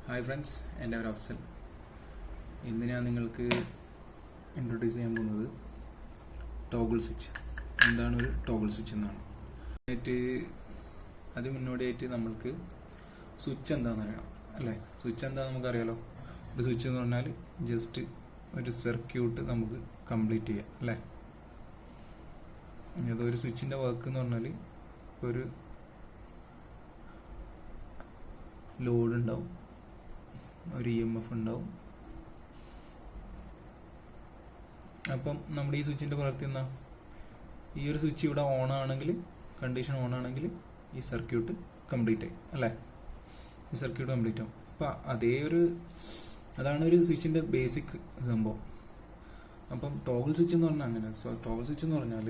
Hi friends, എൻ്റെ ഒരു അഫ്സൽ. ഇന്ന് ഞാൻ നിങ്ങൾക്ക് ഇൻട്രൊഡ്യൂസ് ചെയ്യാൻ പോകുന്നത് ടോഗിൾ സ്വിച്ച്. എന്താണ് ഒരു ടോഗിൾ സ്വിച്ച് എന്നാണ്. അത് മുന്നോടിയായിട്ട് നമ്മൾക്ക് സ്വിച്ച് എന്താണെന്ന് അറിയണം അല്ലേ. സ്വിച്ച് എന്താണെന്ന് നമുക്കറിയാലോ. ഒരു സ്വിച്ച് എന്ന് പറഞ്ഞാൽ ജസ്റ്റ് ഒരു സർക്യൂട്ട് നമുക്ക് കംപ്ലീറ്റ് ചെയ്യാം അല്ലേ. അതൊരു സ്വിച്ചിൻ്റെ വർക്ക് എന്ന് പറഞ്ഞാൽ ഇപ്പോൾ ഒരു ലോഡ് ഉണ്ടാവും, ഒരു EMF ഉണ്ടാവും. അപ്പം നമ്മുടെ ഈ സ്വിച്ചിൻ്റെ പ്രവൃത്തി എന്താ? ഈ ഒരു സ്വിച്ച് ഇവിടെ ഓൺ ആണെങ്കിൽ, കണ്ടീഷൻ ഓൺ ആണെങ്കിൽ ഈ സർക്യൂട്ട് കംപ്ലീറ്റ് ആയി അല്ലേ. ഈ സർക്യൂട്ട് കംപ്ലീറ്റ് ആവും. അപ്പം അതാണ് ഒരു സ്വിച്ചിൻ്റെ ബേസിക് സംഭവം. അപ്പം ടോഗിൾ സ്വിച്ച് എന്ന് പറഞ്ഞാൽ അങ്ങനെ. ടോഗിൾ സ്വിച്ച് എന്ന് പറഞ്ഞാൽ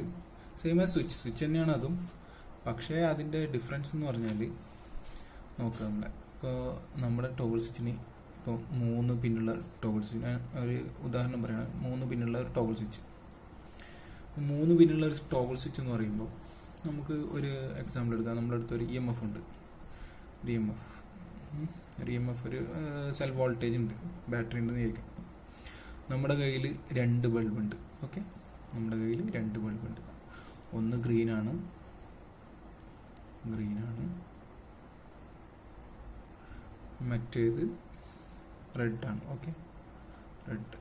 സെയിം ആസ് സ്വിച്ച് തന്നെയാണ് അതും. പക്ഷേ അതിൻ്റെ ഡിഫറൻസ് എന്ന് പറഞ്ഞാൽ നോക്കുക. ഇപ്പോൾ നമ്മുടെ ടോഗിൾ സ്വിച്ചിന് ഇപ്പോൾ 3 പിന്നുള്ള ടോഗിൾ സ്വിച്ച്, ഒരു ഉദാഹരണം പറയുകയാണ്. 3 പിന്നുള്ള ഒരു ടോഗിൾ സ്വിച്ച്. 3 പിന്നുള്ള ഒരു ടോഗിൾ സ്വിച്ച് എന്ന് പറയുമ്പോൾ നമുക്ക് ഒരു എക്സാമ്പിൾ എടുക്കാം. നമ്മുടെ അടുത്ത് ഒരു EMF ഉണ്ട്. ഒരു EMF ഒരു സെൽ വോൾട്ടേജ് ഉണ്ട്, ബാറ്ററി ഉണ്ടെന്ന് ചോദിക്കാം. നമ്മുടെ കയ്യിൽ 2 ബൾബുണ്ട്. ഓക്കെ, നമ്മുടെ കയ്യിൽ 2 ബൾബുണ്ട്. ഒന്ന് ഗ്രീനാണ്, മറ്റേത് റെഡ് ആണ്. Okay, red.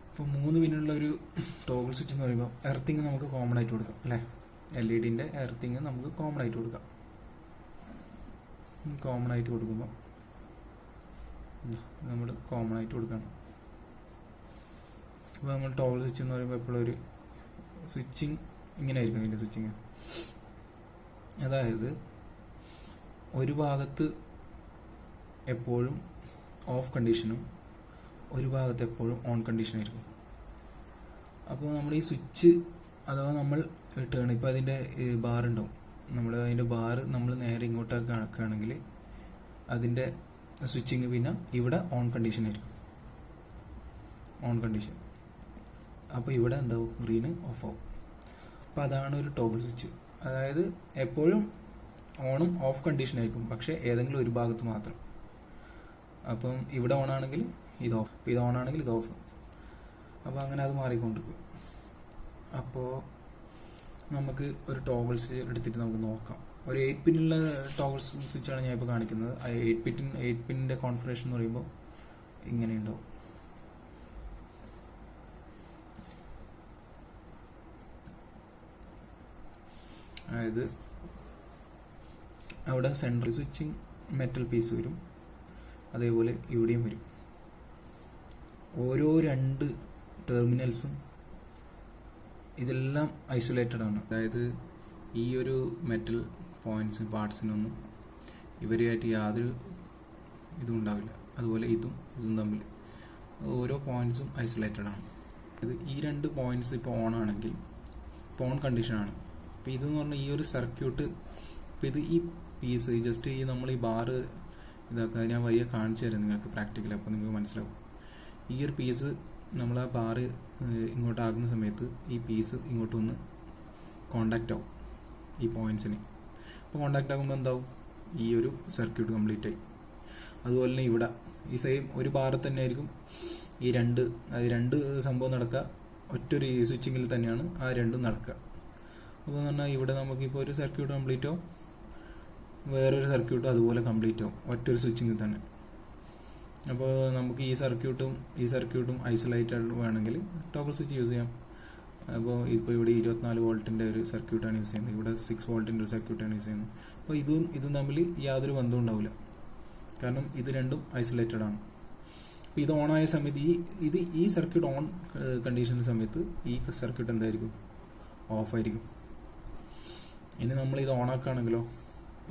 ഇപ്പോൾ 3 പിന്നുള്ള ഒരു ടോഗിൾ സ്വിച്ച് എന്ന് പറയുമ്പോൾ എർത്തിങ് നമുക്ക് കോമൺ ആയിട്ട് കൊടുക്കാം അല്ലേ. LED എർത്തിങ് നമുക്ക് കോമൺ ആയിട്ട് കൊടുക്കാം. കോമൺ ആയിട്ട് കൊടുക്കുമ്പോൾ നമ്മൾ കോമൺ ആയിട്ട് കൊടുക്കണം. അപ്പോൾ നമ്മൾ ടോഗിൾ സ്വിച്ച് എന്ന് പറയുമ്പോൾ എപ്പോഴും ഒരു സ്വിച്ചിങ് ഇങ്ങനെ ആയിരിക്കും. അതിൻ്റെ സ്വിച്ചിങ് അതായത് ഒരു ഭാഗത്ത് എപ്പോഴും ഓഫ് കണ്ടീഷനും ഒരു ഭാഗത്ത് എപ്പോഴും ഓൺ കണ്ടീഷനായിരിക്കും. അപ്പോൾ നമ്മൾ ഈ സ്വിച്ച് അഥവാ നമ്മൾ ടേൺ, ഇപ്പോൾ അതിൻ്റെ ബാർ ഉണ്ടാവും. അതിൻ്റെ ബാർ നമ്മൾ നേരെ ഇങ്ങോട്ടൊക്കെ കണക്കുകയാണെങ്കിൽ അതിൻ്റെ സ്വിച്ചിങ് പിന്നെ ഇവിടെ ഓൺ കണ്ടീഷനായിരിക്കും. On condition. അപ്പോൾ ഇവിടെ എന്താവും? ഗ്രീന് ഓഫ് ആവും. അപ്പോൾ അതാണ് ഒരു ടോഗിൾ സ്വിച്ച്. അതായത് എപ്പോഴും ഓണും ഓഫ് കണ്ടീഷൻ ആയിരിക്കും, പക്ഷേ ഏതെങ്കിലും ഒരു ഭാഗത്ത് മാത്രം. അപ്പം ഇവിടെ ഓൺ ആണെങ്കിൽ ഇത് ഓഫ്, ഇത് ഓൺ ആണെങ്കിൽ ഇത് ഓഫ്. അപ്പോൾ അങ്ങനെ അത് മാറിക്കൊണ്ടിരിക്കും. അപ്പോൾ നമുക്ക് ഒരു ടോഗിൾ സ്വിച്ച് എടുത്തിട്ട് നമുക്ക് നോക്കാം. ഒരു 8 പിന്നുള്ള ടോഗിൾ സ്വിച്ചാണ് ഞാൻ ഇപ്പോൾ കാണിക്കുന്നത്. 8 പിന്നിൻ്റെ കോൺഫിഗറേഷൻ എന്ന് പറയുമ്പോൾ ഇങ്ങനെ ഉണ്ടാവും. അതായത് അവിടെ സെൻട്രൽ സ്വിച്ചിങ് മെറ്റൽ പീസ് വരും, അതേപോലെ ഇവിടെയും വരും. ഓരോ 2 ടെർമിനൽസും ഇതെല്ലാം ഐസൊലേറ്റഡ് ആണ്. അതായത് ഈ ഒരു മെറ്റൽ പാർട്സിനൊന്നും ഇവരുമായിട്ട് യാതൊരു ഇതും ഉണ്ടാവില്ല. അതുപോലെ ഇതും തമ്മിൽ ഓരോ പോയിന്റ്സും ഐസൊലേറ്റഡ് ആണ്. ഈ 2 പോയിന്റ്സ് ഇപ്പോൾ ഓൺ ആണെങ്കിൽ, ഇപ്പോൾ ഓൺ കണ്ടീഷനാണ്. അപ്പോൾ ഇതെന്ന് പറഞ്ഞാൽ ഈ ഒരു സർക്യൂട്ട്, ഇപ്പോൾ ഇത് ഈ പീസ് ജസ്റ്റ് നമ്മൾ ഈ ബാറ് ഇതാക്കുക. ഞാൻ വയ്യ കാണിച്ചു തരാം നിങ്ങൾക്ക് പ്രാക്ടിക്കൽ, അപ്പോൾ നിങ്ങൾക്ക് മനസ്സിലാവും. ഈ ഒരു പീസ് നമ്മൾ ആ ബാറ് ഇങ്ങോട്ടാകുന്ന സമയത്ത് ഈ പീസ് ഇങ്ങോട്ടൊന്ന് കോണ്ടാക്റ്റ് ആവും ഈ പോയിന്റ്സിന്. അപ്പോൾ കോണ്ടാക്റ്റ് ആകുമ്പോൾ എന്താവും? ഈ ഒരു സർക്യൂട്ട് കംപ്ലീറ്റ് ആയി. അതുപോലെ തന്നെ ഇവിടെ ഈ സെയിം ഒരു ബാറിൽ തന്നെ ആയിരിക്കും ഈ രണ്ട് സംഭവം നടക്കുക. ഒറ്റൊരു സ്വിച്ചിങ്ങിൽ തന്നെയാണ് ആ രണ്ടും നടക്കുക. അപ്പോൾ എന്ന് പറഞ്ഞാൽ ഇവിടെ നമുക്കിപ്പോൾ ഒരു സർക്യൂട്ട് കംപ്ലീറ്റ് ആവും, വേറൊരു സർക്യൂട്ടും അതുപോലെ കംപ്ലീറ്റ് ആവും ഒറ്റൊരു സ്വിച്ചിങ്ങിൽ തന്നെ. അപ്പോൾ നമുക്ക് ഈ സർക്യൂട്ടും ഐസൊലേറ്റഡ് വേണമെങ്കിൽ ടോഗിൾ സ്വിച്ച് യൂസ് ചെയ്യാം. അപ്പോൾ ഇവിടെ 24 വോൾട്ടിൻ്റെ ഒരു സർക്യൂട്ടാണ് യൂസ് ചെയ്യുന്നത്, ഇവിടെ 6 വോൾട്ടിൻ്റെ ഒരു സർക്യൂട്ടാണ് യൂസ് ചെയ്യുന്നത്. അപ്പോൾ ഇതും തമ്മിൽ യാതൊരു ബന്ധവും ഉണ്ടാവില്ല, കാരണം ഇത് രണ്ടും ഐസൊലേറ്റഡ് ആണ്. അപ്പോൾ ഇത് ഓണായ സമയത്ത് ഈ സർക്യൂട്ട് ഓൺ കണ്ടീഷൻ്റെ സമയത്ത് ഈ സർക്യൂട്ട് എന്തായിരിക്കും? ഓഫായിരിക്കും. ഇനി നമ്മൾ ഇത് ഓണാക്കുകയാണെങ്കിലോ,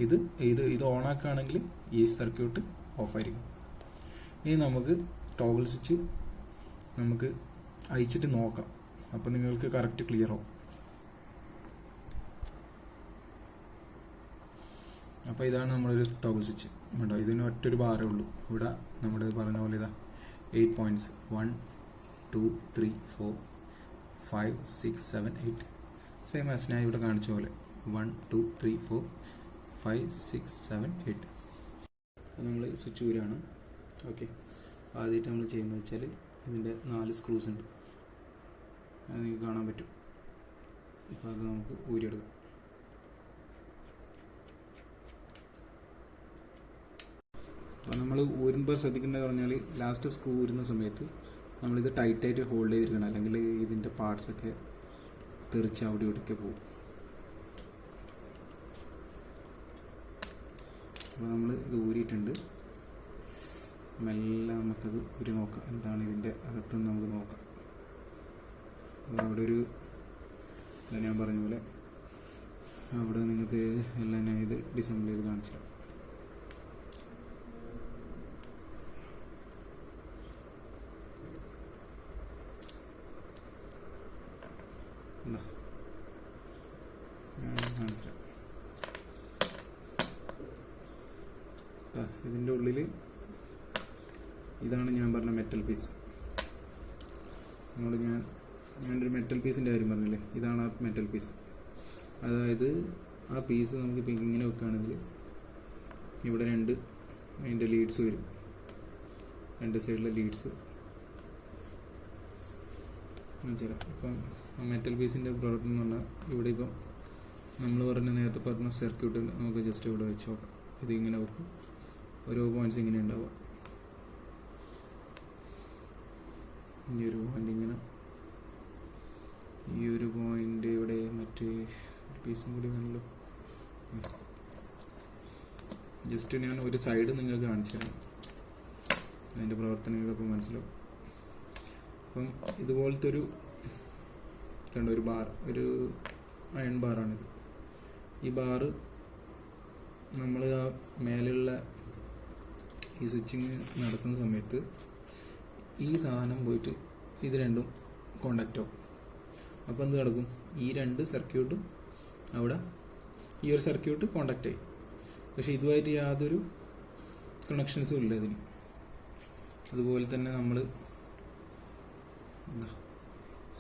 ഇത് ഓണാക്കുകയാണെങ്കിൽ ഈ സർക്യൂട്ട് ഓഫായിരിക്കും. ഇനി നമുക്ക് ടോഗിൾ സ്വിച്ച് നമുക്ക് അയച്ചിട്ട് നോക്കാം. അപ്പോൾ നിങ്ങൾക്ക് കറക്റ്റ് ക്ലിയർ ആവും. അപ്പോൾ ഇതാണ് നമ്മളൊരു ടോഗിൾ സ്വിച്ച്. കേട്ടോ, ഇതിന് ഒറ്റൊരു ബാറേ ഉള്ളൂ. ഇവിടെ നമ്മൾ പറഞ്ഞ പോലെ ഇതാ 8 പോയിന്റ്സ്, 1 2 3 4 5 6 7 8. സെയിം ആസ് ഞാൻ ഇവിടെ കാണിച്ച പോലെ 1 2 3 4 5, 6, 7, 8. അപ്പോൾ നമ്മൾ സ്വിച്ച് ഊരാണ്. ഓക്കെ, ആദ്യമായിട്ട് നമ്മൾ ചെയ്യുന്നത് വെച്ചാൽ ഇതിൻ്റെ 4 സ്ക്രൂസ് ഉണ്ട്, അത് നിങ്ങൾക്ക് കാണാൻ പറ്റും. അപ്പോൾ അത് നമുക്ക് ഊരിയെടുക്കാം. അപ്പോൾ നമ്മൾ ഊരുമ്പോൾ ശ്രദ്ധിക്കേണ്ടത് പറഞ്ഞാൽ ലാസ്റ്റ് സ്ക്രൂ ഊരുന്ന സമയത്ത് നമ്മളിത് ടൈറ്റായിട്ട് ഹോൾഡ് ചെയ്തിരിക്കണം, അല്ലെങ്കിൽ ഇതിൻ്റെ പാർട്സൊക്കെ തെറിച്ച് അവിടെ ഇവിടേക്ക് പോകും. അപ്പോൾ നമ്മൾ ഇത് ഊരിയിട്ടുണ്ട്. മെല്ലെ നമുക്കത് ഊരി നോക്കാം, എന്താണ് ഇതിൻ്റെ അകത്തുനിന്ന് നമുക്ക് നോക്കാം. അവിടെ ഒരു ഞാൻ പറഞ്ഞ പോലെ അവിടെ നിങ്ങൾക്ക് എല്ലാം ഞാൻ ഇത് ഡിസംബിൾ ചെയ്ത് കാണിച്ചു. ഇതിൻ്റെ ഉള്ളിൽ ഇതാണ് ഞാൻ പറഞ്ഞ മെറ്റൽ പീസ്. ഞാനൊരു മെറ്റൽ പീസിൻ്റെ കാര്യം പറഞ്ഞില്ലേ, ഇതാണ് ആ മെറ്റൽ പീസ്. അതായത് ആ പീസ് നമുക്കിപ്പോൾ ഇങ്ങനെ വെക്കുകയാണെങ്കിൽ ഇവിടെ 2 അതിൻ്റെ ലീഡ്സ് വരും, 2 സൈഡിലെ ലീഡ്സ് മനസ്സിലാക്കാം. ഇപ്പം ആ മെറ്റൽ പീസിൻ്റെ പ്രവർത്തനം എന്ന് പറഞ്ഞാൽ ഇവിടെ ഇപ്പം നമ്മൾ നേരത്തെ പറഞ്ഞ സർക്യൂട്ട് നമുക്ക് ജസ്റ്റ് ഇവിടെ വെച്ച് നോക്കാം. ഇത് ഇങ്ങനെ വെക്കും, ഓരോ പോയിന്റ്സ് ഇങ്ങനെ ഉണ്ടാവുക. ഈ ഒരു പോയിന്റ് ഇങ്ങനെ, ഈ ഒരു പോയിന്റ് ഇവിടെ മറ്റേ പീസും കൂടി വേണമല്ലോ. ജസ്റ്റ് ഞാൻ ഒരു സൈഡ് നിങ്ങൾക്ക് കാണിച്ചു തരാം, അതിൻ്റെ പ്രവർത്തനങ്ങളൊക്കെ മനസ്സിലാവും. അപ്പം ഇതുപോലത്തെ ഒരു ബാർ, ഒരു അയൺ ബാറാണിത്. ഈ ബാറ് നമ്മൾ ആ മേലുള്ള ഈ സ്വിച്ചിങ് നടത്തുന്ന സമയത്ത് ഈ സാധനം പോയിട്ട് ഇത് രണ്ടും കോണ്ടാക്റ്റ് ആവും. അപ്പോൾ എന്ത് നടക്കും, ഈ 2 സർക്യൂട്ടും അവിടെ ഈ ഒരു സർക്യൂട്ട് കോണ്ടാക്റ്റ് ആയി, പക്ഷെ ഇതുമായിട്ട് യാതൊരു കണക്ഷൻസും ഇല്ല ഇതിന്. അതുപോലെ തന്നെ നമ്മൾ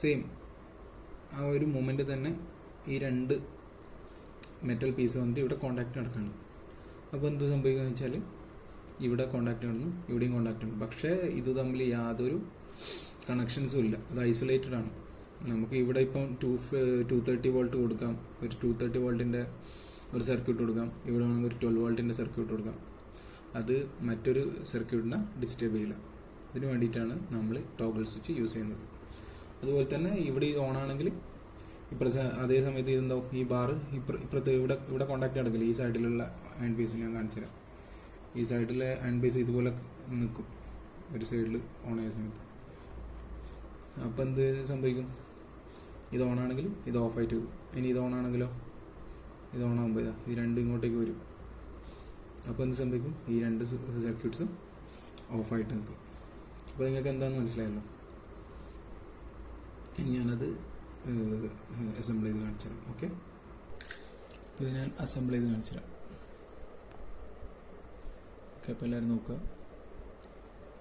സെയിം ആ ഒരു മൊമെൻ്റ് തന്നെ ഈ 2 മെറ്റൽ പീസ് വന്നിട്ട് ഇവിടെ കോണ്ടാക്റ്റ് നടക്കുകയാണ്. അപ്പോൾ എന്ത് സംഭവിക്കുകയെന്ന് വെച്ചാൽ ഇവിടെ കോണ്ടാക്റ്റ് നടന്നു, ഇവിടെയും കോണ്ടാക്റ്റ് ഉണ്ട്, പക്ഷേ ഇത് തമ്മിൽ യാതൊരു കണക്ഷൻസും ഇല്ല. അത് ഐസൊലേറ്റഡ് ആണ്. നമുക്ക് ഇവിടെ ഇപ്പം 230 വോൾട്ട് കൊടുക്കാം, ഒരു 230 വോൾട്ടിൻ്റെ ഒരു സർക്യൂട്ട് കൊടുക്കാം. ഇവിടെ വേണമെങ്കിൽ ഒരു 12 വോൾട്ടിൻ്റെ സർക്യൂട്ട് കൊടുക്കാം. അത് മറ്റൊരു സർക്യൂട്ടിനെ ഡിസ്റ്റർബ് ചെയ്യില്ല. അതിന് വേണ്ടിയിട്ടാണ് നമ്മൾ ടോഗിൾ സ്വിച്ച് യൂസ് ചെയ്യുന്നത്. അതുപോലെ തന്നെ ഇവിടെ ഓൺ ആണെങ്കിൽ അതേ സമയത്ത് ഇതെന്താവും, ഈ ബാറ് ഇപ്പുറത്ത് ഇവിടെ കോണ്ടാക്ട് നടക്കില്ല. ഈ സൈഡിലുള്ള അയൺ പീസ് ഞാൻ കാണിച്ചു തരാം. ഈ സൈഡിലെ അയൺ പീസ് ഇതുപോലെ നിൽക്കും ഒരു സൈഡിൽ ഓൺ ആയ സമയത്ത്. അപ്പം എന്ത് സംഭവിക്കും, ഇത് ഓണാണെങ്കിൽ ഇത് ഓഫായിട്ട് പോകും. ഇനി ഇത് ഓണാണെങ്കിലോ, ഇത് ഓണാകുമ്പോൾ ഇത് 2 ഇങ്ങോട്ടേക്ക് വരും. അപ്പോൾ എന്ത് സംഭവിക്കും, ഈ 2 സർക്യൂട്ട്സും ഓഫായിട്ട് നിൽക്കും. അപ്പോൾ നിങ്ങൾക്ക് എന്താണെന്ന് മനസ്സിലായല്ലോ. ഇനി ഞാനത് അസംബിൾ ചെയ്ത് കാണിച്ചു തരാം. ഓക്കെ, ഇത് ഞാൻ അസംബിൾ ചെയ്ത് കാണിച്ചു തരാം. ഓക്കെ, അപ്പോൾ എല്ലാവരും നോക്കുക.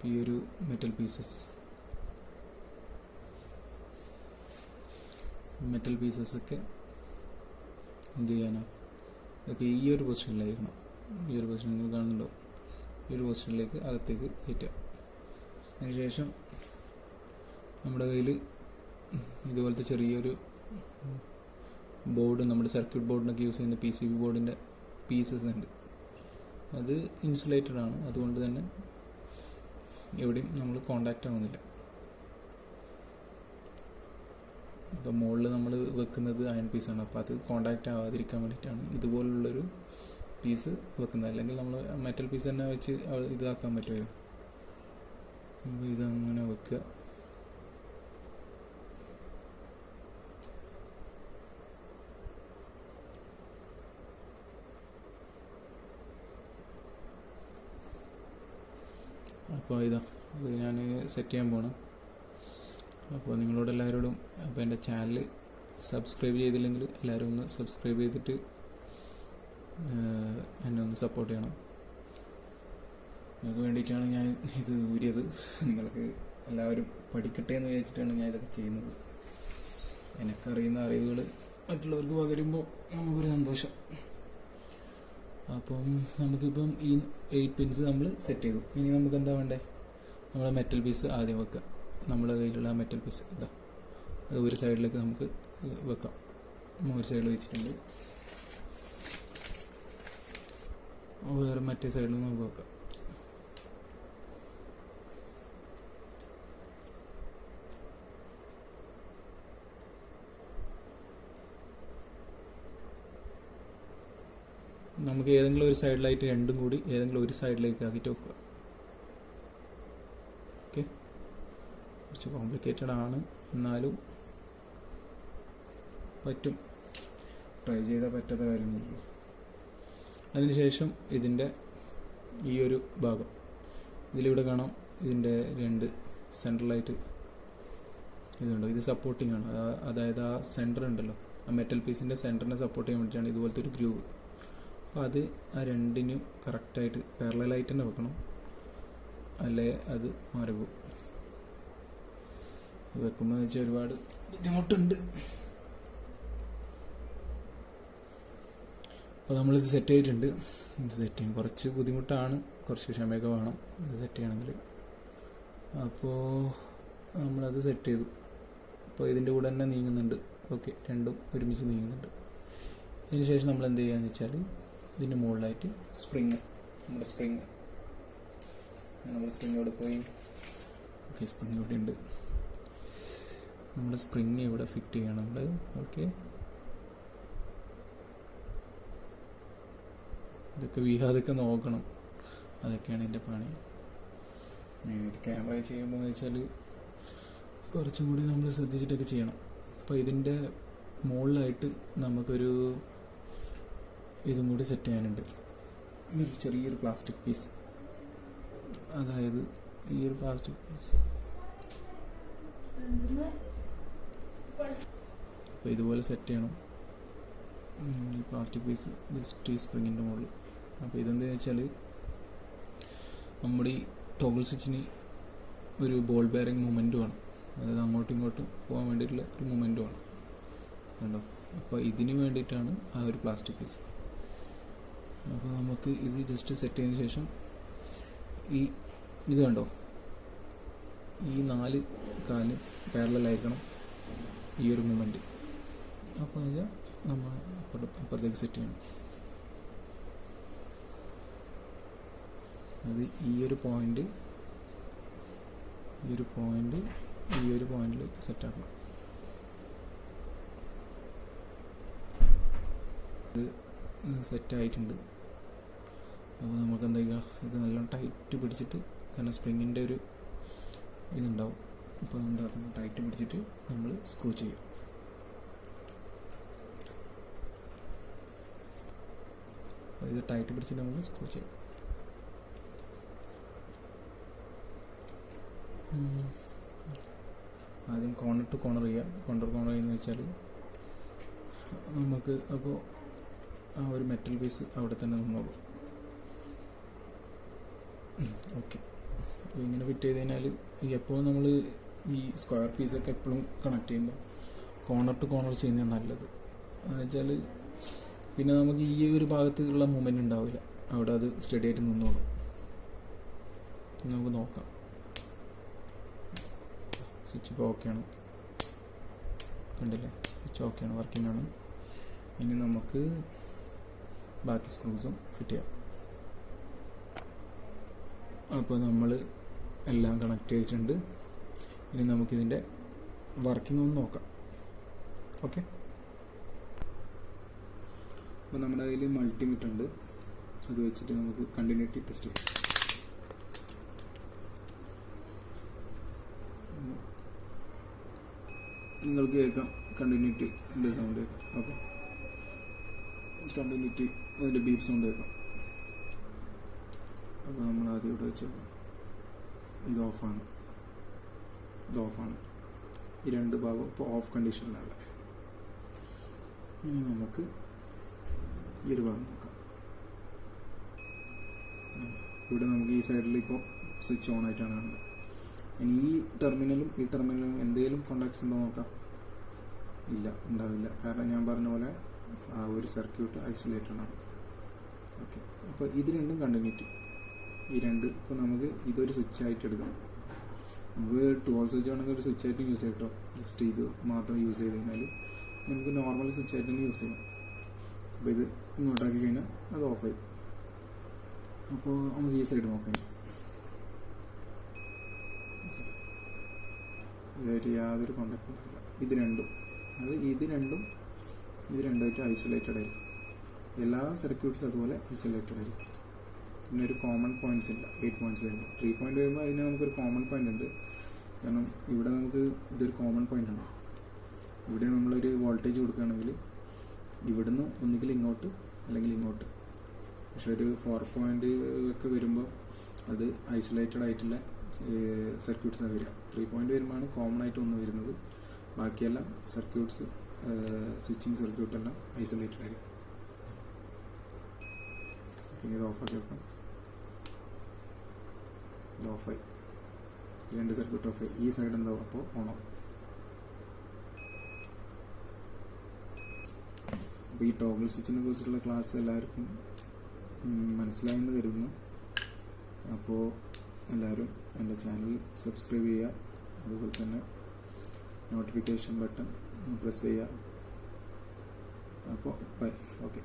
ഈ ഒരു മെറ്റൽ പീസസൊക്കെ എന്ത് ചെയ്യാനാണ്, ഇതൊക്കെ ഈ ഒരു പൊസിഷനിലായിരിക്കണം. ഈ ഒരു പൊസിഷൻ നിങ്ങൾ കാണുന്നുണ്ടോ, ഈ ഒരു പൊസിഷനിലേക്ക് അകത്തേക്ക് കയറ്റാം. അതിനുശേഷം നമ്മുടെ കയ്യിൽ ഇതുപോലത്തെ ചെറിയൊരു ബോർഡ്, നമ്മുടെ സർക്യൂട്ട് ബോർഡിനൊക്കെ യൂസ് ചെയ്യുന്ന PCB ബോർഡിൻ്റെ പീസസ് ഉണ്ട്. അത് ഇൻസുലേറ്റഡ് ആണ്, അതുകൊണ്ട് തന്നെ എവിടെയും നമ്മൾ കോണ്ടാക്റ്റ് ആവുന്നില്ല. ഇപ്പോൾ മുകളിൽ നമ്മൾ വെക്കുന്നത് അയൺ പീസാണ്, അപ്പോൾ അത് കോണ്ടാക്റ്റ് ആവാതിരിക്കാൻ വേണ്ടിയിട്ടാണ് ഇതുപോലുള്ളൊരു പീസ് വെക്കുന്നത്. അല്ലെങ്കിൽ നമ്മൾ മെറ്റൽ പീസ് തന്നെ വെച്ച് ഇതാക്കാൻ പറ്റുമല്ലോ. അപ്പോൾ ഇതങ്ങനെ വെക്കുക. അപ്പോൾ ഇത് ഞാൻ സെറ്റ് ചെയ്യാൻ പോകണം. അപ്പോൾ നിങ്ങളോട് എല്ലാവരോടും, അപ്പോൾ എൻ്റെ ചാനൽ സബ്സ്ക്രൈബ് ചെയ്തില്ലെങ്കിൽ എല്ലാവരും ഒന്ന് സബ്സ്ക്രൈബ് ചെയ്തിട്ട് എന്നെ ഒന്ന് സപ്പോർട്ട് ചെയ്യണം. നിങ്ങൾക്ക് വേണ്ടിയിട്ടാണ് ഞാൻ ഇത് ഊരിയത്. നിങ്ങൾക്ക് എല്ലാവരും പഠിക്കട്ടെ എന്ന് വിചാരിച്ചിട്ടാണ് ഞാൻ ഇതൊക്കെ ചെയ്യുന്നത്. എനിക്കറിയുന്ന അറിവുകൾ മറ്റുള്ളവർക്ക് പകരുമ്പോൾ നമുക്കൊരു സന്തോഷം. അപ്പം നമുക്കിപ്പം ഈ 8 പിൻസ് നമ്മൾ സെറ്റ് ചെയ്തു. ഇനി നമുക്ക് എന്താ വേണ്ടേ, നമ്മളെ മെറ്റൽ പീസ് ആദ്യം വെക്കുക. നമ്മുടെ കയ്യിലുള്ള മെറ്റൽ പീസ് ഇതാ, അത് ഒരു സൈഡിലേക്ക് നമുക്ക് വെക്കാം. ഒരു സൈഡിൽ വെച്ചിട്ടുണ്ട്, വേറെ മറ്റേ സൈഡിൽ നമുക്ക് വെക്കാം. നമുക്ക് ഏതെങ്കിലും ഒരു സൈഡിലായിട്ട് രണ്ടും കൂടി ഏതെങ്കിലും ഒരു സൈഡിലേക്ക് ആക്കിയിട്ട് വെക്കുക. ഓക്കെ, കുറച്ച് കോംപ്ലിക്കേറ്റഡ് ആണ്, എന്നാലും പറ്റും, ട്രൈ ചെയ്താൽ പറ്റാത്ത കാര്യമൊന്നുമില്ല. അതിനുശേഷം ഇതിൻ്റെ ഈ ഒരു ഭാഗം ഇതിലിവിടെ കാണാം, ഇതിൻ്റെ രണ്ട് സെൻട്രലായിട്ട് ഇതുണ്ടോ, ഇത് സപ്പോർട്ടിംഗ് ആണ്. അതായത് ആ സെൻറ്റർ ഉണ്ടല്ലോ, ആ മെറ്റൽ പീസിൻ്റെ സെൻറ്ററിനെ സപ്പോർട്ട് ചെയ്യാൻ വേണ്ടിയിട്ടാണ് ഇതുപോലത്തെ ഒരു ഗ്രൂവ്. അപ്പോൾ അത് ആ രണ്ടിനും കറക്റ്റായിട്ട് പാരലലായിട്ട് തന്നെ വെക്കണം, അല്ലേ അത് മാറിപ്പോകും. വെക്കുമ്പോൾ വെച്ചാൽ ഒരുപാട് ബുദ്ധിമുട്ടുണ്ട്. അപ്പോൾ നമ്മളിത് സെറ്റ് ചെയ്തിട്ടുണ്ട്. ഇത് സെറ്റ് ചെയ്യാൻ കുറച്ച് ബുദ്ധിമുട്ടാണ്, കുറച്ച് ക്ഷമയൊക്കെ വേണം ഇത് സെറ്റ് ചെയ്യണമെങ്കിൽ. അപ്പോൾ നമ്മളത് സെറ്റ് ചെയ്തു. അപ്പോൾ ഇതിൻ്റെ കൂടെ തന്നെ നീങ്ങുന്നുണ്ട്. ഓക്കെ, രണ്ടും ഒരുമിച്ച് നീങ്ങുന്നുണ്ട്. അതിന് ശേഷം നമ്മൾ എന്ത് ചെയ്യുകയെന്ന് വെച്ചാൽ ഇതിൻ്റെ മുകളിലായിട്ട് നമ്മുടെ സ്പ്രിങ് ഇവിടെ പോയി. ഓക്കെ, സ്പ്രിങ് ഇവിടെ ഉണ്ട്. നമ്മുടെ സ്പ്രിങ് ഇവിടെ ഫിറ്റ് ചെയ്യണം നമ്മൾ. ഓക്കെ, ഇതൊക്കെ വീഴാതൊക്കെ നോക്കണം, അതൊക്കെയാണ് എൻ്റെ പണി. ക്യാമറ ചെയ്യുമ്പോൾ എന്ന് വെച്ചാൽ കുറച്ചും കൂടി നമ്മൾ ശ്രദ്ധിച്ചിട്ടൊക്കെ ചെയ്യണം. അപ്പോൾ ഇതിൻ്റെ മുകളിലായിട്ട് നമുക്കൊരു ഇതും കൂടി സെറ്റ് ചെയ്യാനുണ്ട്. ഒരു ചെറിയൊരു പ്ലാസ്റ്റിക് പീസ്, അതായത് ഈ ഒരു പ്ലാസ്റ്റിക് പീസ് അപ്പോൾ ഇതുപോലെ സെറ്റ് ചെയ്യണം. ഈ പ്ലാസ്റ്റിക് പീസ് ജസ്റ്റ് ഈ സ്പ്രിങ്ങിൻ്റെ മുകളിൽ. അപ്പോൾ ഇതെന്താണെന്ന് വെച്ചാൽ നമ്മുടെ ഈ ടോഗിൾ സ്വിച്ചിന് ഒരു ബോൾ ബെയറിംഗ് മൂവ്മെൻറ്റ് വേണം, അതായത് അങ്ങോട്ടും ഇങ്ങോട്ടും പോകാൻ വേണ്ടിയിട്ടുള്ള ഒരു മൂവ്മെൻറ്റ് വേണം, കണ്ടോ. അപ്പോൾ ഇതിന് വേണ്ടിയിട്ടാണ് ആ ഒരു പ്ലാസ്റ്റിക് പീസ്. അപ്പോൾ നമുക്ക് ഇത് ജസ്റ്റ് സെറ്റ് ചെയ്തതിന് ശേഷം ഇത് കണ്ടോ, ഈ 4 കാല് പാരലലായിരിക്കണം ഈ ഒരു മൂവ്മെൻറ്റ്. അപ്പോൾ എന്ന് വെച്ചാൽ നമ്മൾ അപ്പുറത്തേക്ക് സെറ്റ് ചെയ്യണം. അത് ഈ ഒരു പോയിൻ്റ് സെറ്റാക്കണം. ഇത് സെറ്റായിട്ടുണ്ട്. അപ്പോൾ നമുക്ക് എന്താ ചെയ്യുക, ഇത് നല്ലോണം ടൈറ്റ് പിടിച്ചിട്ട്, കാരണം സ്പ്രിങ്ങിൻ്റെ ഒരു ഇതുണ്ടാവും. അപ്പോൾ എന്താക്കണം, ടൈറ്റ് പിടിച്ചിട്ട് നമ്മൾ സ്ക്രൂ ചെയ്യും. അപ്പോൾ ഇത് ടൈറ്റ് പിടിച്ചിട്ട് നമ്മൾ സ്ക്രൂ ചെയ്യും. ആദ്യം കോർണർ ടു കോർണർ ചെയ്യാം. കോർണർ ചെയ്യുന്നത് വെച്ചാൽ നമുക്ക് അപ്പോൾ ആ ഒരു മെറ്റൽ പീസ് അവിടെ തന്നെ നിന്നോളൂ. ഓക്കെ, അപ്പോൾ ഇങ്ങനെ ഫിറ്റ് ചെയ്ത് കഴിഞ്ഞാൽ എപ്പോഴും നമ്മൾ ഈ സ്ക്വയർ പീസൊക്കെ എപ്പോഴും കണക്ട് ചെയ്യുമ്പോൾ കോർണർ ടു കോർണർ ചെയ്യുന്നത് നല്ലത്. എന്ന് വെച്ചാൽ പിന്നെ നമുക്ക് ഈ ഒരു ഭാഗത്തുള്ള മൂവ്മെൻറ്റ് ഉണ്ടാവില്ല, അവിടെ അത് സ്റ്റഡി ആയിട്ട് നിന്നോളും. നമുക്ക് നോക്കാം. സ്വിച്ച് ഇപ്പോൾ ഓക്കെയാണ്, കണ്ടില്ലേ, സ്വിച്ച് ഓക്കെയാണ്, വർക്കിംഗ് ആണ്. ഇനി നമുക്ക് ബാക്കി സ്ക്രൂസും ഫിറ്റ് ചെയ്യാം. അപ്പോൾ നമ്മൾ എല്ലാം കണക്ട് ചെയ്തിട്ടുണ്ട്. ഇനി നമുക്കിതിൻ്റെ വർക്കിംഗ് ഒന്ന് നോക്കാം. ഓക്കെ, അപ്പോൾ നമ്മുടെ കയ്യിൽ മൾട്ടിമീറ്റർ ഉണ്ട്, അത് വെച്ചിട്ട് നമുക്ക് കണ്ടിന്യൂറ്റി ടെസ്റ്റ് ചെയ്യാം. നിങ്ങൾക്ക് കേൾക്കാം കണ്ടിന്യൂറ്റിൻ്റെ സൗണ്ട് കേൾക്കാം. ഓക്കെ, കണ്ടിന്യൂറ്റി അതിൻ്റെ ബീപ്പ് സൗണ്ട് കേൾക്കാം. അപ്പോൾ നമ്മൾ ആദ്യം ഇവിടെ വെച്ച് ഇത് ഓഫാണ്. ഈ 2 ഭാഗം ഇപ്പോൾ ഓഫ് കണ്ടീഷനിലാണ്. ഇനി നമുക്ക് ഈ ഒരു ഭാഗം നോക്കാം. ഇവിടെ നമുക്ക് ഈ സൈഡിൽ ഇപ്പോൾ സ്വിച്ച് ഓൺ ആയിട്ടാണ് കാണുന്നത്. ഇനി ഈ ടെർമിനലും എന്തെങ്കിലും കോണ്ടാക്ട്സ് ഉണ്ടോ നോക്കാം. ഇല്ല, ഉണ്ടാവില്ല. കാരണം ഞാൻ പറഞ്ഞ പോലെ ആ ഒരു സർക്യൂട്ട് ഐസൊലേറ്റഡ് ആണ്. ഓക്കെ. അപ്പോൾ ഇത് രണ്ടും കണ്ടിന്യൂറ്റി, ഈ രണ്ട്. ഇപ്പോൾ നമുക്ക് ഇതൊരു സ്വിച്ച് ആയിട്ട് എടുക്കാം. നമുക്ക് ടോൾ സ്വിച്ച് ആണെങ്കിൽ ഒരു സ്വിച്ച് ആയിട്ട് യൂസ് ചെയ്യാം കേട്ടോ. ജസ്റ്റ് ഇത് മാത്രം യൂസ് ചെയ്ത് കഴിഞ്ഞാൽ നമുക്ക് നോർമൽ സ്വിച്ച് ആയിട്ട് തന്നെ യൂസ് ചെയ്യാം. അപ്പോൾ ഇത് ഇങ്ങോട്ടാക്കി കഴിഞ്ഞാൽ അത് ഓഫായി. അപ്പോൾ നമുക്ക് ഈ സൈഡ് നോക്കാം. ഇതായിട്ട് യാതൊരു കോണ്ടാക്റ്റും ഇല്ല. ഇത് രണ്ടുമായിട്ട് ഐസൊലേറ്റഡ് ആയിരിക്കും. എല്ലാ സർക്യൂട്ട്സും അതുപോലെ ഐസൊലേറ്റഡ് ആയിരിക്കും. പിന്നെ ഒരു കോമൺ പോയിന്റ്സ് ഇല്ല. 8 പോയിന്റ്സ് വരുമ്പോൾ 3 പോയിന്റ് വരുമ്പോൾ അതിന് നമുക്കൊരു കോമൺ പോയിന്റ് ഉണ്ട്. കാരണം ഇവിടെ നമുക്ക് ഇതൊരു കോമൺ പോയിന്റ് ആണ്. ഇവിടെ നമ്മളൊരു വോൾട്ടേജ് കൊടുക്കുകയാണെങ്കിൽ ഇവിടുന്ന് ഒന്നുകിൽ ഇങ്ങോട്ട് അല്ലെങ്കിൽ ഇങ്ങോട്ട്. പക്ഷെ ഒരു 4 പോയിന്റ് ഒക്കെ വരുമ്പോൾ അത് ഐസൊലേറ്റഡ് ആയിട്ടുള്ള സർക്യൂട്ട്സാണ് വരിക. 3 പോയിന്റ് വരുമ്പോഴാണ് കോമൺ ആയിട്ട് ഒന്ന് വരുന്നത്. ബാക്കിയെല്ലാം സർക്യൂട്ട്സ്, സ്വിച്ചിങ് സർക്യൂട്ടെല്ലാം ഐസൊലേറ്റഡ് ആയിരിക്കും. പിന്നെ ഇത് ഓഫാക്കി വെക്കാം. ഇത് ഓഫായി, രണ്ട് സർക്യൂട്ട് ഓഫായി. ഈ സൈഡ് എന്താവും അപ്പോൾ ഓണോ. അപ്പോൾ ഈ ടോഗിൾ സ്വിച്ചിനെ കുറിച്ചുള്ള ക്ലാസ് എല്ലാവർക്കും മനസ്സിലായെന്ന് കരുതുന്നു. അപ്പോൾ എല്ലാവരും എൻ്റെ ചാനൽ സബ്സ്ക്രൈബ് ചെയ്യുക. അതുപോലെ തന്നെ നോട്ടിഫിക്കേഷൻ ബട്ടൺ പ്രസ് ചെയ്യുക. അപ്പോൾ ബൈ. ഓക്കെ.